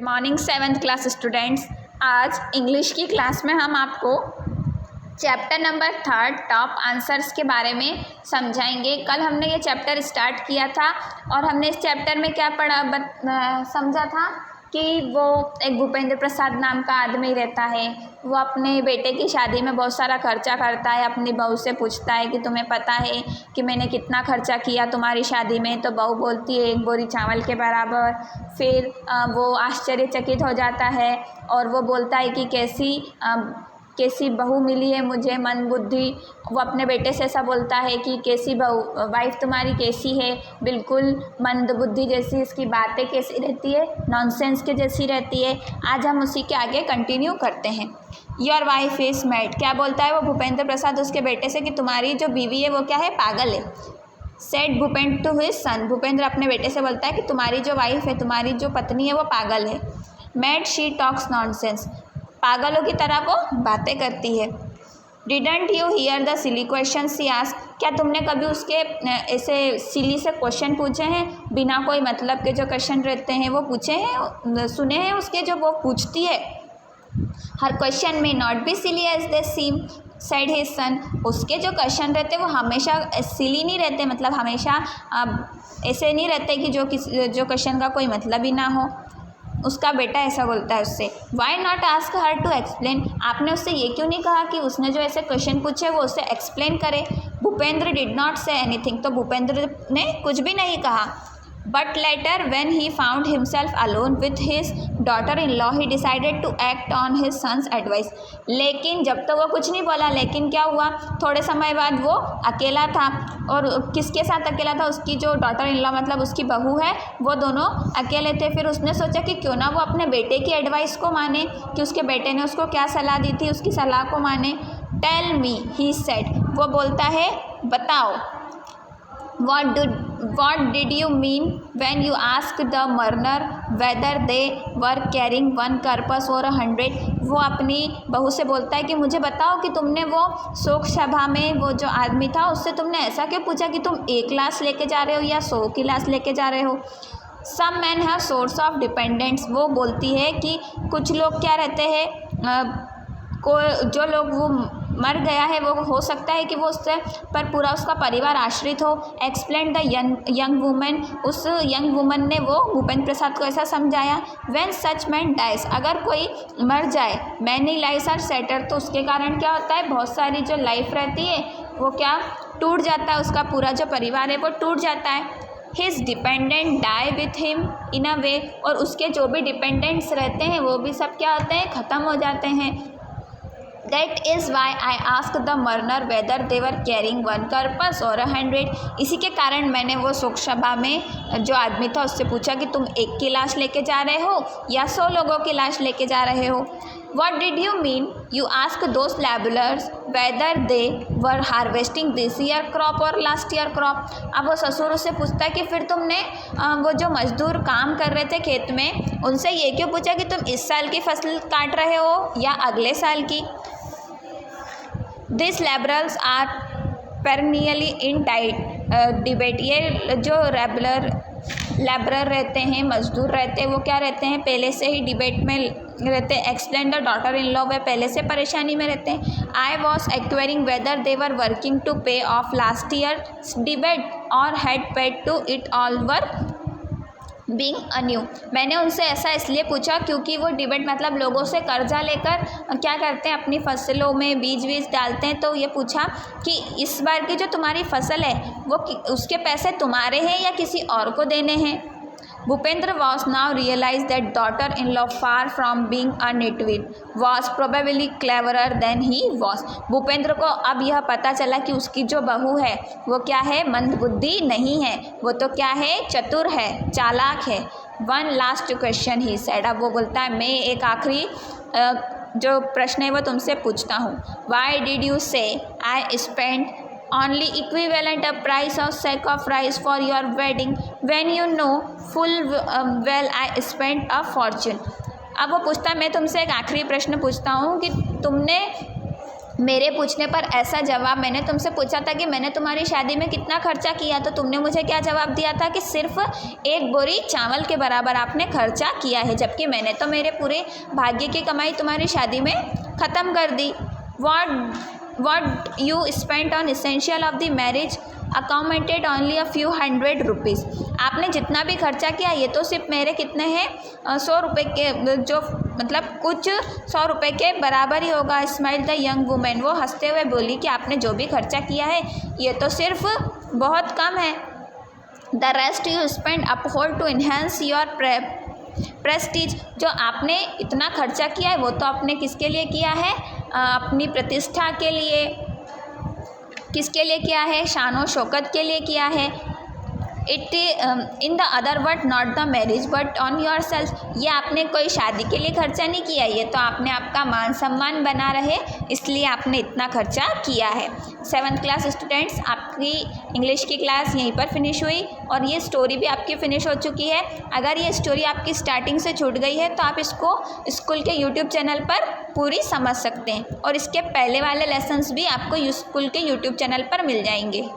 Morning 7th class students. आज English की class में हम आपको चैप्टर नंबर 3 टॉप आंसर्स के बारे में समझाएंगे। कल हमने ये चैप्टर स्टार्ट किया था और हमने इस चैप्टर में क्या समझा था कि वो एक भूपेंद्र प्रसाद नाम का आदमी रहता है। वो अपने बेटे की शादी में बहुत सारा खर्चा करता है। अपनी बहू से पूछता है कि तुम्हें पता है कि मैंने कितना खर्चा किया तुम्हारी शादी में। तो बहू बोलती है 1 बोरी चावल के बराबर। फिर वो आश्चर्यचकित हो जाता है और वो बोलता है कि कैसी बहू मिली है मुझे, मंदबुद्धि। वो अपने बेटे से ऐसा बोलता है कि कैसी बहू वाइफ तुम्हारी कैसी है, बिल्कुल मंदबुद्धि जैसी, इसकी बातें कैसी रहती है, नॉनसेंस के जैसी रहती है। आज हम उसी के आगे कंटिन्यू करते हैं। Your wife is mad. क्या बोलता है वो भूपेंद्र प्रसाद उसके बेटे से कि तुम्हारी जो बीवी है वो क्या है, पागल है। Said Bhupendra to his son. Bhupendra अपने बेटे से बोलता है कि तुम्हारी जो वाइफ है, तुम्हारी जो पत्नी है वो पागल है। Mad she talks nonsense. पागलों की तरह वो बातें करती है। Didn't you hear the silly question she ask. क्या तुमने कभी उसके ऐसे सिली से क्वेश्चन पूछे हैं, बिना कोई मतलब के जो क्वेश्चन रहते हैं वो पूछे हैं, सुने हैं उसके जो वो पूछती है। Her question may not be silly as they seem said his son. उसके जो क्वेश्चन रहते हैं वो हमेशा सिली नहीं रहते, मतलब हमेशा ऐसे नहीं रहते कि जो क्वेश्चन का कोई मतलब ही ना हो। उसका बेटा ऐसा बोलता है उससे। Why not ask her to explain. आपने उससे ये क्यों नहीं कहा कि उसने जो ऐसे क्वेश्चन पूछे वो उससे एक्सप्लेन करे। Bhupendra did not say anything. तो भूपेंद्र ने कुछ भी नहीं कहा। But later when he found himself alone with his daughter in law he decided to act on his son's advice. लेकिन जब तो वो कुछ नहीं बोला, लेकिन क्या हुआ, थोड़े समय बाद वो अकेला था। और किसके साथ अकेला था, उसकी जो डॉटर इन लॉ मतलब उसकी बहू है, वो दोनों अकेले थे। फिर उसने सोचा कि क्यों ना वो अपने बेटे की एडवाइस को माने, कि उसके बेटे ने उसको क्या सलाह दी थी, उसकी सलाह को माने। Tell me he said. वो बोलता है बताओ। What did you mean when you asked the mourner whether they were carrying 1 corpus or 100? वो अपनी बहू से बोलता है कि मुझे बताओ कि तुमने वो शोक सभा में वो जो आदमी था उससे तुमने ऐसा क्यों पूछा कि तुम 1 लाश लेके जा रहे हो या 100 की लाश लेके जा रहे हो। Some men have sorts of dependents। वो बोलती है कि कुछ लोग क्या रहते हैं, जो लोग वो मर गया है वो हो सकता है कि वो उससे पर पूरा उसका परिवार आश्रित हो। Explain the young women. उस यंग वुमन ने वो भूपेंद्र प्रसाद को ऐसा समझाया। When such man dies. अगर कोई मर जाए, मैनी लाइफ्स आर सेटर्ड, तो उसके कारण क्या होता है, बहुत सारी जो लाइफ रहती है वो क्या टूट जाता है, उसका पूरा जो परिवार है वो टूट जाता है। His dependent die with him in a way. और उसके जो भी डिपेंडेंट्स रहते हैं वो भी सब क्या होते हैं, ख़त्म हो जाते हैं। That is why I asked the mourner whether they were carrying 1 corpus or 100। इसी के कारण मैंने वो शोक सभा में जो आदमी था उससे पूछा कि तुम 1 की लाश लेके जा रहे हो या 100 लोगों की लाश लेके जा रहे हो। What did you mean you asked those laborers whether they were harvesting this year crop or last year crop? अब वो ससुर उससे पूछता है कि फिर तुमने वो जो मजदूर काम कर रहे थे खेत में उनसे ये क्यों पूछा कि तुम इस साल की फसल काट रहे हो या अगले साल की। This liberals are perennially in debate. ये जो लेबरर रहते हैं, मजदूर रहते हैं, वो क्या रहते हैं, पहले से ही डिबेट में रहते हैं। Explain the daughter in law. वे पहले से परेशानी में रहते हैं। I was acquiring whether they were working to pay off last year debate और had paid to it all were being anew. मैंने उनसे ऐसा इसलिए पूछा क्योंकि वो डिबेट मतलब लोगों से कर्जा लेकर क्या करते हैं, अपनी फसलों में बीज डालते हैं। तो ये पूछा कि इस बार की जो तुम्हारी फसल है वो उसके पैसे तुम्हारे हैं या किसी और को देने हैं। Bhupendra was now realized that daughter-in-law far from being a nitwit was probably cleverer than he was। Bhupendra को अब यह पता चला कि उसकी जो बहू है वो क्या है, मंदबुद्धि नहीं है, वो तो क्या है, चतुर है, चालाक है। One last question he said। अब वो बोलता है मैं एक आखिरी जो प्रश्न है वो तुमसे पूछता हूँ। Why did you say I spent only equivalent a price of sack of rice for your wedding when you know full well I spent a fortune। अब वो पूछता मैं तुमसे एक आखिरी प्रश्न पूछता हूँ कि तुमने मेरे पूछने पर ऐसा जवाब, मैंने तुमसे पूछा था कि मैंने तुम्हारी शादी में कितना खर्चा किया, तो तुमने मुझे क्या जवाब दिया था कि सिर्फ 1 बोरी चावल के बराबर आपने खर्चा किया है, जबकि मैंने तो मेरे पूरे भाग्य की कमाई तुम्हारी शादी में ख़त्म कर दी। What you spent on essential of the marriage accounted only a few hundred rupees। आपने जितना भी खर्चा किया ये तो सिर्फ मेरे कितने हैं 100 रुपये के, जो मतलब कुछ 100 रुपये के बराबर ही होगा। स्माइल द यंग वुमेन, वो हंसते हुए बोली कि आपने जो भी खर्चा किया है ये तो सिर्फ बहुत कम है। The rest you spend uphold to enhance your prestige, जो आपने इतना खर्चा किया है वो तो आपने किसके लिए किया है, अपनी प्रतिष्ठा के लिए। किसके लिए किया है, शानो शौकत के लिए किया है। It in the other word not the marriage but on your self, ये आपने कोई शादी के लिए खर्चा नहीं किया, ये तो आपने आपका मान सम्मान बना रहे इसलिए आपने इतना खर्चा किया है। 7th क्लास स्टूडेंट्स, आपकी इंग्लिश की क्लास यहीं पर फिनिश हुई और ये स्टोरी भी आपकी फ़िनिश हो चुकी है। अगर ये स्टोरी आपकी स्टार्टिंग से छूट गई है तो आप इसको स्कूल के यूट्यूब चैनल पर पूरी समझ सकते हैं और इसके पहले वाले लेसन्स भी आपको स्कूल के यूट्यूब चैनल पर मिल जाएंगे।